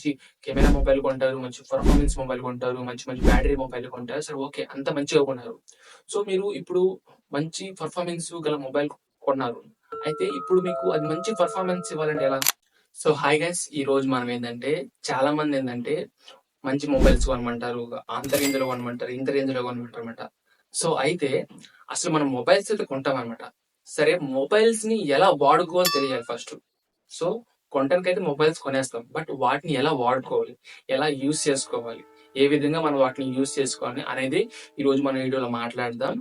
మంచి camera mobile కొంటారు, మంచి పర్ఫార్మెన్స్ మొబైల్ కొంటారు, మంచి మంచి బ్యాటరీ మొబైల్ కొంటారు. సరే ఓకే. అంత మంచిగా కొన్నారు. సో, మీరు ఇప్పుడు మంచి పర్ఫార్మెన్స్ గల మొబైల్ కొన్నారు. అయితే ఇప్పుడు మీకు అది మంచి పర్ఫార్మెన్స్ ఇవ్వాలంటే ఎలా? So, hi guys. ఈరోజు మనం ఏందంటే చాలా మందేందంటే మంచి మొబైల్స్ కొనమంటారు. అంత రేంజ్‌లో కొనమంటారు. ఇంత రేంజ్‌లో కొనమంటారనమాట. సో, అయితే అసలు మనం మొబైల్స్ అయితే కొంటామనమాట. సరే మొబైల్స్‌ని ఎలా వాడుకోవాలో తెలియాలి ఫస్ట్. సో, కొంటానికైతే మొబైల్స్ కొనేస్తాం. బట్ వాటిని ఎలా వాడుకోవాలి? ఎలా యూజ్ చేసుకోవాలి? ఏ విధంగా మనం వాటిని యూజ్ చేసుకోవాలి అనేది ఈరోజు మన వీడియోలో మాట్లాడదాం.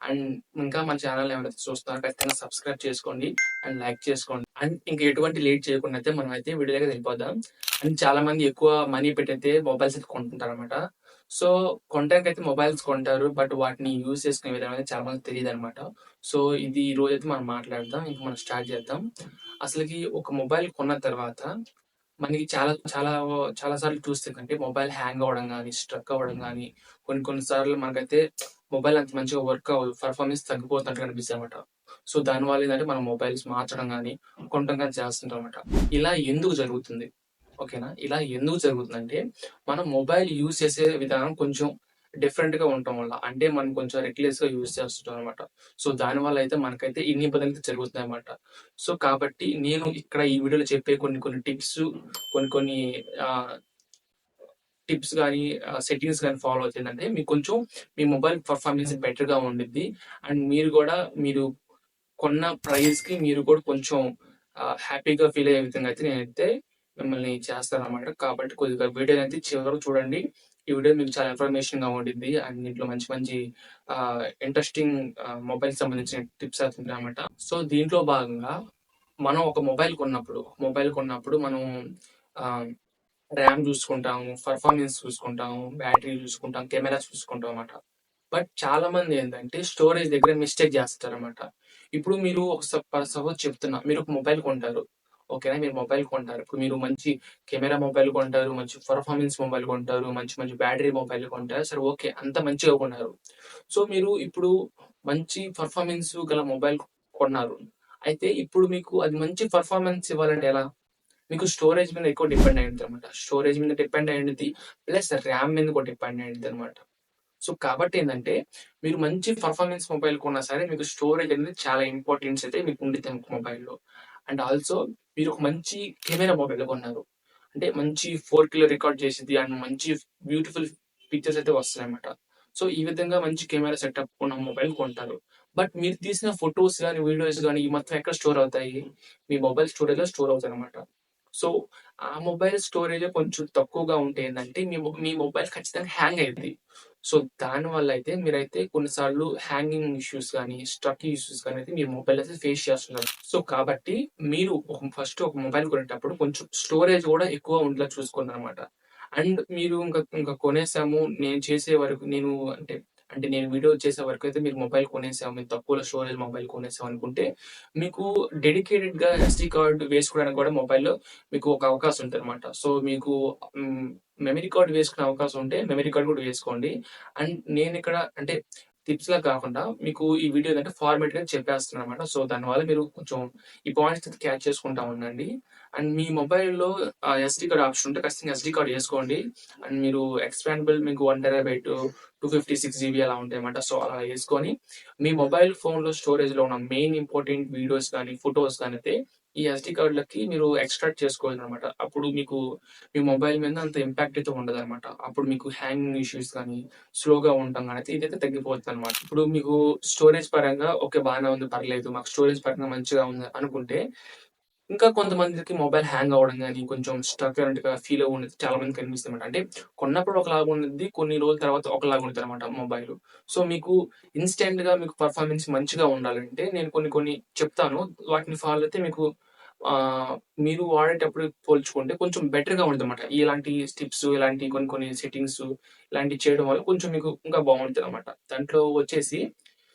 అండ్ ఇంకా మన ఛానెల్‌ని ఎవరైతే చూస్తున్నారో ఖచ్చితంగా సబ్స్క్రైబ్ చేసుకోండి. అండ్ లైక్ చేసుకోండి. అండ్ ఇంక ఎటువంటి లేట్ చేయకుండా అయితే మనమైతే వీడియోలోకి వెళ్ళిపోదాం. అండ్ చాలా మంది ఎక్కువ మనీ పెట్టయితే మొబైల్స్ అయితే కొంటుంటారనమాట. సో, కొనడానికైతే మొబైల్స్ కొంటారు. బట్ వాటిని యూజ్ చేసుకునే విధానం అనేది చాలా మందికి తెలీదనమాట. సో, ఇది ఈరోజైతే మనం మాట్లాడదాం. ఇంక మనం స్టార్ట్ చేద్దాం. అసలకి ఒక మొబైల్ కొన్న తర్వాత మనకి చాలా చాలా చాలా సార్లు చూస్తేందంటే మొబైల్ హ్యాంగ్ అవ్వడం గానీ, స్ట్రక్ అవ్వడం గానీ, కొన్ని కొన్ని సార్లు మనకైతే మొబైల్ అంత మంచిగా వర్క్ అవ్వదు. పెర్ఫార్మెన్స్ తగ్గిపోతున్నట్టుగా అనిపిస్తదనమాట. సో, దానివల్ల ఏందంటే మనం మొబైల్స్ మార్చడం గానీ, కొనడం గానీ చేస్తుంటామనమాట. ఇలా ఎందుకు జరుగుతుంది? ఓకేనా? ఇలా ఎందుకు జరుగుతుందంటే, మనం మొబైల్ యూజ్ చేసే విధానం కొంచెం డిఫరెంట్‌గా ఉండటం వల్ల. అంటే మనం కొంచెం రెక్లెస్‌గా యూజ్ చేస్తుంటామనమాట. సో, దానివల్ల అయితే మనకైతే ఇన్ని ఇబ్బందులైతే జరుగుతున్నాయన్నమాట. సో, కాబట్టి నేను ఇక్కడ ఈ వీడియోలో చెప్పే కొన్ని కొన్ని కొన్ని కొన్ని ఆహ్, టిప్స్ గానీ, సెట్టింగ్స్ గానీ ఫాలో అవుతే ఏందంటే, మీకు కొంచెం మీ మొబైల్ పెర్ఫార్మెన్స్ బెటర్‌గా ఉండిద్ది. అండ్ మీరు గూడా మీరు కొన్న ప్రైస్‌కి మీరు కూడా కొంచెం హ్యాపీగా ఫీల్ అయ్యే విధంగా అయితే నేనైతే మిమ్మల్ని చేస్తాననమాట. కాబట్టి కొద్దిగా వీడియోనైతే చివరి వరకు చూడండి. ఈ వీడియో మీకు చాలా ఇన్ఫర్మేషన్‌గా ఉండిద్ది. అండ్ దీంట్లో మంచి మంచి ఇంట్రెస్టింగ్ మొబైల్‌కి సంబంధించిన టిప్స్ అయితే ఉంటాయనమాట. సో, దీంట్లో భాగంగా మనం ఒక మొబైల్ కొన్నప్పుడు మనం ఆహ్, ర్యామ్ చూసుకుంటాము, పెర్ఫార్మెన్స్ చూసుకుంటాము, బ్యాటరీ చూసుకుంటాం, కెమెరా చూసుకుంటాం అన్నమాట. బట్ చాలా మంది ఏంటంటే స్టోరేజ్ దగ్గర మిస్టేక్ చేస్తారన్నమాట. ఇప్పుడు మీరు ఒక సపోజ్ చెప్తున్నా. మీరు ఒక మొబైల్ కొంటారు. ఓకేనా? మీరు మొబైల్ కొంటారు. ఇప్పుడు మీరు మంచి కెమెరా మొబైల్ కొంటారు. మంచి పెర్ఫార్మెన్స్ మొబైల్ కొంటారు. మంచి మంచి బ్యాటరీ మొబైల్ కొంటారు. సరే ఓకే. అంత మంచిగా కొన్నారు. సో, మీరు ఇప్పుడు మంచి పెర్ఫార్మెన్స్ గల మొబైల్ కొన్నారు. అయితే ఇప్పుడు మీకు అది మంచి పెర్ఫార్మెన్స్ ఇవ్వాలంటే ఎలా? మీకు స్టోరేజ్ మీద ఎక్కువ డిపెండ్ అయి ఉంటదన్నమాట. స్టోరేజ్ మీద డిపెండ్ అయి ఉండిద్ది. ప్లస్ ర్యామ్ మీద కూడా డిపెండ్ అయి ఉండిద్దన్నమాట. సో, కాబట్టి ఏందంటే, మీరు మంచి పర్ఫార్మెన్స్ మొబైల్ కొన్నా సరే, మీకు స్టోరేజ్ అనేది చాలా ఇంపార్టెన్స్ అయితే మీకు ఉండిద్ది మొబైల్‌లో. అండ్ ఆల్సో మీరు ఒక మంచి కెమెరా మొబైల్ కొన్నారు. అంటే మంచి 4Kలో రికార్డ్ చేసిద్ది అండ్ మంచి బ్యూటిఫుల్ పిక్చర్స్ అయితే వస్తాయన్నమాట. సో, ఈ విధంగా మంచి కెమెరా సెటప్ ఉన్న మొబైల్ కొంటారు. బట్ మీరు తీసిన ఫోటోస్ గాని, వీడియోస్ గాని, ఈ మొత్తం ఎక్కడ స్టోర్ అవుతాయి? మీ మొబైల్ స్టోరేజ్‌లో స్టోర్ అవుతాయన్నమాట. సో, ఆ మొబైల్ స్టోరేజే కొంచెం తక్కువగా ఉంటే ఏందంటే, మీ మొబైల్ ఖచ్చితంగా హ్యాంగ్ అయిద్ది. సో, దానివల్ల అయితే మీరైతే కొన్ని సార్లు హ్యాంగింగ్ ఇష్యూస్ గానీ, స్ట్రక్ ఇష్యూస్ గానీ అయితే మీ మొబైల్ అయితే ఫేస్ చేస్తున్నారు. సో, కాబట్టి మీరు ఫస్ట్ ఒక మొబైల్ కొనేటప్పుడు కొంచెం స్టోరేజ్ గూడా ఎక్కువ ఉండేలా చూసుకోండనమాట. అండ్ మీరు ఇంక కొనేసాము. నేను చేసే వరకు అంటే నేను వీడియో చేసే వరకైతే మీరు మొబైల్ కొనేసాము. మేము తక్కువలో స్టోరేజ్ మొబైల్ కొనేసాం అనుకుంటే, మీకు డెడికేటెడ్‌గా ఎస్‌డీ కార్డ్ వేసుకోవడానికి కూడా మొబైల్‌లో మీకు ఒక అవకాశం ఉంటదనమాట. సో, మీకు హ్మ్. మెమరీ కార్డ్ వేసుకునే అవకాశం ఉంటే మెమరీ కార్డ్ కూడా వేసుకోండి. అండ్ నేనిక్కడ అంటే టిప్స్‌లా కాకుండా మీకు ఈ వీడియో ఏందంటే ఫార్మాట్‌గా చెప్పేస్తున్నాననమాట. సో, దానివల్ల మీరు కొంచెం ఈ పాయింట్స్ అయితే క్యాచ్ చేసుకుంటా ఉండండి. అండ్ మీ మొబైల్‌లో ఎస్‌డీ కార్డ్ ఆప్షన్ ఉంటే ఖచ్చితంగా ఎస్‌డీ కార్డ్ ఏసుకోండి. అండ్ మీరు ఎక్స్పాండబుల్ మీకు 1 టెరాబైట్, 256 జీబీ అలా ఉంటాయన్నమాట. సో, అలా ఏసుకొని మీ మొబైల్ ఫోన్‌లో స్టోరేజ్‌లో ఉన్న మెయిన్ ఇంపార్టెంట్ వీడియోస్ గానీ, ఫోటోస్ గానీ అయితే ఈ ఎస్‌డీ కార్డ్‌లకి మీరు ఎక్స్ట్రాక్ట్ చేసుకోవాలనమాట. అప్పుడు మీకు మీ మొబైల్ మీద అంత ఇంపాక్ట్ అయితే ఉండదనమాట. అప్పుడు మీకు హ్యాంగింగ్ ఇష్యూస్ గానీ, స్లోగా ఉండటం గానీ అయితే ఇదైతే తగ్గిపోద్దనమాట. ఇప్పుడు మీకు స్టోరేజ్ పరంగా ఓకే. బానే ఉంది పర్లేదు. మాకు స్టోరేజ్ పరంగా మంచిగా ఉంది అనుకుంటే, ఇంకా కొంతమందికి మొబైల్ హ్యాంగ్ అవ్వడం గానీ, కొంచెం స్ట్రక్ అయినట్టుగా ఫీల్ అవ్వడం చాలా మందికి కనిపిస్తదనమాట. అంటే కొన్నప్పుడు ఒకలాగా ఉండిద్ది. కొన్ని రోజుల తర్వాత ఒకలాగా ఉండిద్దనమాట మొబైలు. సో, మీకు ఇన్‌స్టాంట్‌గా మీకు పెర్ఫార్మెన్స్ మంచిగా ఉండాలంటే నేను కొన్ని కొన్ని చెప్తాను. వాటిని ఫాలో అయితే మీకు ఆహ్, మీరు వాడేటప్పుడు పోల్చుకుంటే కొంచెం బెటర్‌గా ఉండిద్దనమాట. ఇలాంటి టిప్స్, ఇలాంటి కొన్ని కొన్ని సెట్టింగ్స్ ఇలాంటివి చేయడం వల్ల కొంచెం మీకు ఇంకా బావుంటదనమాట. దాంట్లో వచ్చేసి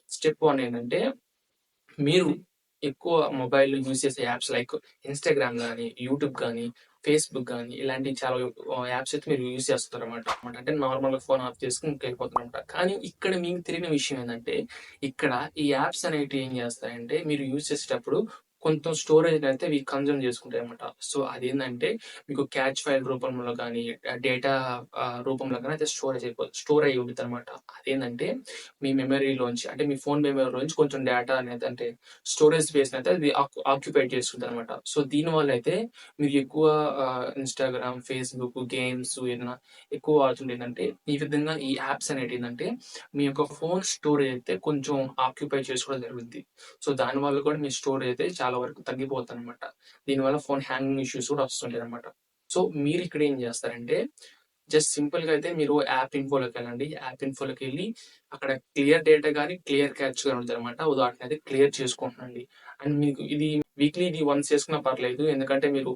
స్టెప్ 1 ఏంటంటే మీరు ఎక్కువ మొబైల్ యూజ్ చేసే యాప్స్ లైక్ ఇన్‌స్టాగ్రామ్ గానీ, యూట్యూబ్ గానీ, ఫేస్‌బుక్ గానీ ఇలాంటివి చాలా యాప్స్ అయితే మీరు యూజ్ చేస్తున్నారనమాట. అంటే నార్మల్‌గా ఫోన్ ఆఫ్ చేసుకొని ఇంకెళ్ళిపోతారనమాట. కానీ ఇక్కడ మీకు తెలియని విషయం ఏందంటే, ఇక్కడ ఈ యాప్స్ అనేటివి ఏం చేస్తాయంటే మీరు యూజ్ చేసేటప్పుడు కొంత స్టోరేజ్‌నైతే ఇవి కన్జ్యూమ్ చేసుకుంటాయన్నమాట. సో, అదేందంటే మీకు క్యాచ్ ఫైల్ రూపంలో గానీ, డేటా రూపంలో గానీ అయితే స్టోర్ అయ్యి ఉండిద్దనమాట. అదేందంటే మీ మెమరీలోంచి అంటే మీ ఫోన్ మెమరీలోంచి కొంచెం డేటా అనేది అంటే స్టోరేజ్ స్పేస్‌నైతే అది ఆక్యుపై చేస్తుందనమాట. సో, దీనివల్ల అయితే మీరు ఎక్కువ ఇన్‌స్టాగ్రామ్, ఫేస్‌బుక్, గేమ్స్ ఏదైనా ఎక్కువ వాడుతుంటేంటంటే ఈ విధంగా ఈ యాప్స్ అనేటియేందంటే మీ యొక్క ఫోన్ స్టోరేజ్ అయితే కొంచెం ఆక్యుపై చేసుకోవడం జరుగుద్ది. సో, దానివల్ల కూడా మీ స్టోరేజ్ అయితే చాలా వరకు తగ్గిపోద్దనమాట. దీనివల్ల ఫోన్ హ్యాంగింగ్ ఇష్యూస్ కూడా వస్తుంటాయనమాట. సో, మీరిక్కడ ఏం చేస్తారంటే జస్ట్ సింపుల్‌గా అయితే మీరు యాప్ ఇన్ఫోలోకెళ్ళండి. యాప్ ఇన్ఫోలోకెళ్ళి అక్కడ క్లియర్ డేటా గాని, క్లియర్ క్యాచ్ గాని ఉంటదనమాట. వాటినైతే క్లియర్ చేసుకుంటునండి. అండ్ మీకు ఇది వీక్లీ ఇది వన్స్ చేసుకున్నా పర్లేదు. ఎందుకంటే మీరు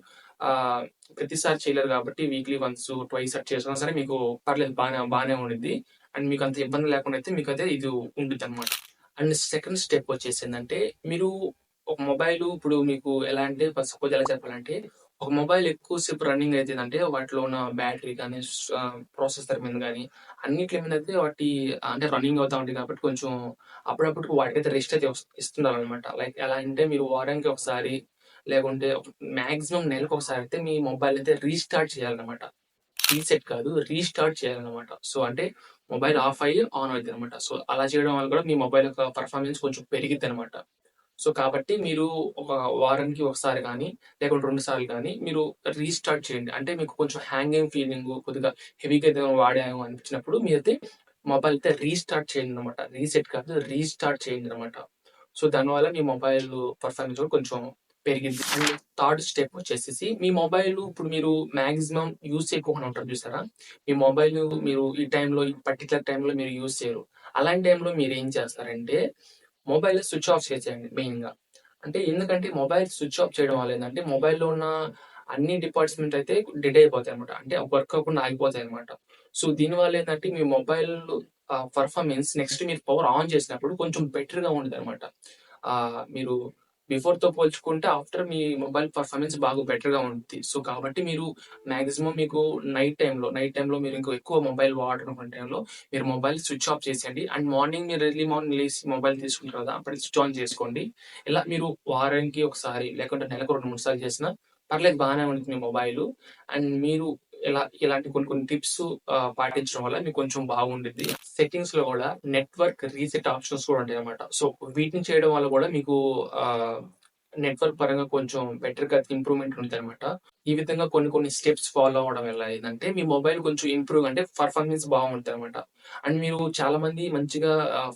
ప్రతిసారి చేయలేరు కాబట్టి వీక్లీ వన్స్, ట్వైస్ అట్లా చేసుకున్నా సరే మీకు పర్లేదు బానే ఉండిద్ది. అండ్ మీకంత ఇబ్బంది లేకుండా అయితే మీకైతే ఇది ఉండిద్దనమాట. అండ్ సెకండ్ స్టెప్ వచ్చేసిందంటే మీరు ఒక మొబైలు ఇప్పుడు మీకు ఎలా అంటే సపోజ్ ఎలా చెప్పాలంటే ఒక మొబైల్ ఎక్కువ సేపు రన్నింగ్ అయితేందంటే వాటిలో ఉన్న బ్యాటరీ గానీ, ప్రాసెసర్ మీద గానీ అన్నిట్ల మీద అయితే అంటే రన్నింగ్ అవుతా ఉంటాయి కాబట్టి కొంచెం అప్పుడప్పుడు వాటికైతే రెస్ట్ అయితే ఇస్తుండాలనమాట. లైక్ ఎలా అంటే మీరు వారానికి ఒకసారి లేకుంటే మాక్సిమం నెలకొకసారి అయితే మీ మొబైల్ అయితే రీస్టార్ట్ చేయాలనమాట. రీసెట్ కాదు రీస్టార్ట్ చేయాలనమాట. సో, అంటే మొబైల్ ఆఫ్ అయ్యి ఆన్ అవుద్దనమాట. సో, అలా చేయడం వల్ల కూడా మీ మొబైల్ యొక్క పెర్ఫార్మెన్స్ కొంచెం పెరిగిద్దనమాట. సో, కాబట్టి మీరు ఒక వారానికి ఒకసారి గానీ, లేకుంటే 2 సార్లు గానీ మీరు రీస్టార్ట్ చేయండి. అంటే మీకు కొంచెం హ్యాంగింగ్ ఫీలింగు కొద్దిగా హెవీగా ఏదైనా వాడాము అనిపించినప్పుడు మీరైతే మొబైల్ అయితే రీస్టార్ట్ చేయండనమాట. రీసెట్ కాదు రీస్టార్ట్ చేయండనమాట. సో, దానివల్ల మీ మొబైల్ పెర్ఫార్మెన్స్ కూడా కొంచెం పెరిగిద్ది. అండ్ థర్డ్ స్టెప్ వచ్చేసేసి మీ మొబైల్ ఇప్పుడు మీరు మాక్సిమం యూజ్ చేయకోకుండా ఉంటారు చూసారా? మీ మొబైల్ మీరు ఈ టైంలో ఈ పర్టిక్యులర్ టైంలో మీరు యూజ్ చేయరు. అలాంటి టైంలో మీరేం చేస్తారంటే మొబైల్ స్విచ్ ఆఫ్ చేసేయండి మెయిన్‌గా. అంటే ఎందుకంటే మొబైల్ స్విచ్ ఆఫ్ చేయడం వల్ల ఏందంటే మొబైల్‌లో ఉన్న అన్ని డిపార్ట్‌మెంట్ అయితే డెడ్ అయిపోతాయన్నమాట. అంటే వర్క్ అవ్వకుండా ఆగిపోతాయన్నమాట. సో, దీనివల్ల ఏందంటే మీ మొబైల్ పెర్ఫార్మెన్స్ నెక్స్ట్ మీరు పవర్ ఆన్ చేసినప్పుడు కొంచెం బెటర్‌గా ఉండిద్దన్నమాట. మీరు బిఫోర్‌తో పోల్చుకుంటే ఆఫ్టర్ మీ మొబైల్ పెర్ఫార్మెన్స్ బాగా బెటర్‌గా ఉండిద్ది. సో, కాబట్టి మీరు మాక్సిమం మీకు నైట్ టైమ్‌లో మీరు ఇంకా ఎక్కువ మొబైల్ వాడనుకున్న టైంలో మీరు మొబైల్ స్విచ్ ఆఫ్ చేసేయండి. అండ్ మార్నింగ్ మీరు ఎర్లీ మార్నింగ్ లేసి మొబైల్ తీసుకుంటారు కదా! అప్పుడు స్విచ్ ఆన్ చేసుకోండి. ఇలా మీరు వారానికి ఒకసారి లేకుంటే నెలకు 2, 3 సార్లు చేసినా పర్లేదు బానే ఉండిద్ది మీ మొబైలు. అండ్ మీరు ఇలాంటి కొన్ని కొన్ని టిప్స్ పాటించడం వల్ల మీకు కొంచెం బాగుండిద్ది. సెట్టింగ్స్‌లో గూడా నెట్వర్క్ రీసెట్ ఆప్షన్స్ కూడా ఉంటాయన్నమాట. సో, వీటిని చేయడం వల్ల గూడా మీకు ఆహ్, నెట్వర్క్ పరంగా కొంచెం బెటర్‌గా ఇంప్రూవ్‌మెంట్ ఉంటదన్నమాట. ఈ విధంగా కొన్ని కొన్ని స్టెప్స్ ఫాలో అవ్వడం వల్ల ఏందంటే మీ మొబైల్ కొంచెం ఇంప్రూవ్ అంటే పెర్ఫార్మెన్స్ బాగుంటదన్నమాట. అండ్ మీరు చాలామంది మంచిగా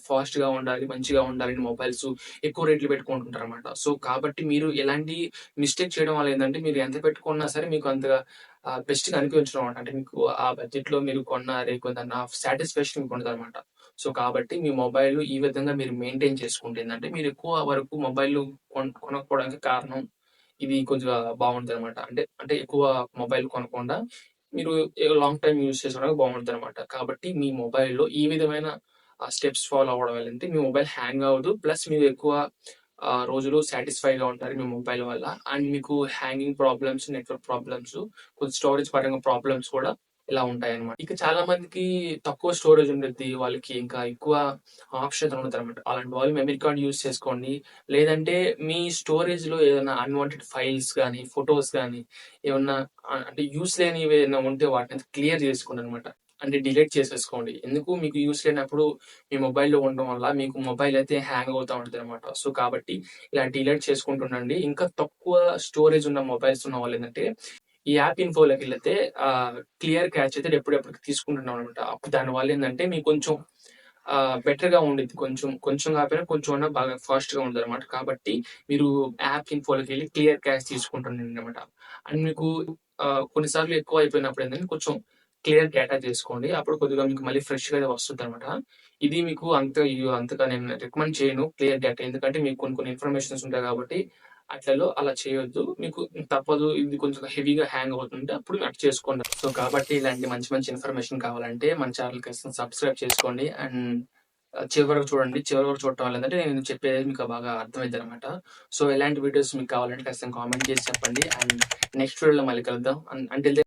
ఫాస్ట్‌గా ఉండాలి, మంచిగా ఉండాలని మొబైల్స్ ఎక్కువ రేట్లు పెట్టుకుంటుంటారన్నమాట. సో, కాబట్టి మీరు ఎలాంటి మిస్టేక్ చేయడం వల్ల ఏందంటే మీరు ఎంత పెట్టుకున్నా సరే మీకు అంతగా బెస్ట్‌గా అనిపించదనమాట. అంటే మీకు ఆ బడ్జెట్‌లో మీరు కొన్నారే కొంత సాటిస్ఫాక్షన్ మీకు ఉండదనమాట. సో, కాబట్టి మీ మొబైల్ ఈ విధంగా మీరు మెయింటైన్ చేసుకుంటే ఏందంటే మీరు ఎక్కువ వరకు మొబైల్ కొనకపోవడానికి కారణం ఇది కొద్దిగా బావుంటదనమాట. అంటే ఎక్కువ మొబైల్ కొనకుండా మీరు లాంగ్ టైమ్ యూజ్ చేసుకోవడానికి బావుంటదనమాట. కాబట్టి మీ మొబైల్‌లో ఈ విధమైన స్టెప్స్ ఫాలో అవ్వడం వల్లంటే మీ మొబైల్ హ్యాంగ్ అవ్వదు. ప్లస్ మీరు ఎక్కువ రోజులు సాటిస్ఫై‌గా ఉంటారు మీ మొబైల్ వల్ల. అండ్ మీకు హ్యాంగింగ్ ప్రాబ్లమ్స్, నెట్వర్క్ ప్రాబ్లమ్స్, కొంచెం స్టోరేజ్ పరంగా ప్రాబ్లమ్స్ కూడా ఇలా ఉంటాయన్నమాట. ఇక చాలా మందికి తక్కువ స్టోరేజ్ ఉండిద్ది. వాళ్ళకి ఇంకా ఎక్కువ ఆప్షన్స్ ఉండదనమాట. అలాంటి వాళ్ళు మెమరీ కార్డ్ యూజ్ చేసుకోండి. లేదంటే మీ స్టోరేజ్‌లో ఏదైనా అన్‌వాంటెడ్ ఫైల్స్ గానీ, ఫోటోస్ గానీ ఏమన్నా అంటే యూజ్ లేనివి ఏమైనా ఉంటే వాటిని క్లియర్ చేసుకోండనమాట. అంటే డిలీట్ చేసేసుకోండి. ఎందుకు మీకు యూజ్ లేనప్పుడు మీ మొబైల్‌లో ఉండడం వల్ల మీకు మొబైల్ అయితే హ్యాంగ్ అవుతా ఉంటదనమాట. సో, కాబట్టి ఇలా డిలీట్ చేసుకుంటూ ఉండండి. ఇంకా తక్కువ స్టోరేజ్ ఉన్న మొబైల్స్ ఉన్న వాళ్ళేంటంటే ఈ యాప్ ఇన్ఫోలోకెళ్ళితే క్లియర్ క్యాచ్ అయితే ఎప్పుడెప్పటికి తీసుకుంటున్నామనమాట. అప్పుడు దానివల్ల ఏందంటే మీకు కొంచెం బెటర్‌గా ఉండిద్ది. కొంచెం కొంచెం కాకపోయినా కొంచెం అన్నా బాగా ఫాస్ట్‌గా ఉంటదనమాట. కాబట్టి మీరు యాప్ ఇన్ఫోలోకెళ్ళి క్లియర్ క్యాచ్ తీసుకుంటుండండనమాట. అండ్ మీకు కొన్ని సార్లు ఎక్కువ అయిపోయినప్పుడు ఏంటంటే కొంచెం క్లియర్ డేటా చేసుకోండి. అప్పుడు కొద్దిగా మీకు మళ్ళీ ఫ్రెష్‌గా వస్తుందనమాట. ఇది మీకు అంతగా నేను రికమెండ్ చేయను క్లియర్ డేటా. ఎందుకంటే మీకు కొన్ని కొన్ని ఇన్ఫర్మేషన్స్ ఉంటాయి కాబట్టి అలా చేయొద్దు. మీకు తప్పదు ఇది కొంచెం హెవీగా హ్యాంగ్ అవుతుంటే అప్పుడు అట్లా చేసుకోండి. సో, కాబట్టి ఇలాంటి మంచి మంచి ఇన్ఫర్మేషన్ కావాలంటే మన ఛానెల్ ఖచ్చితంగా సబ్స్క్రైబ్ చేసుకోండి. అండ్ చివరి వరకు చూడండి. చివరి వరకు చూడటం వల్ల ఏందంటే నేను చెప్పేది మీకు బాగా అర్థమైద్దనమాట. సో, ఎలాంటి వీడియోస్ మీకు కావాలంటే ఖచ్చితంగా కామెంట్ చేసి చెప్పండి. అండ్ నెక్స్ట్ వీడియోలో మళ్ళీ కలుద్దాం. Until then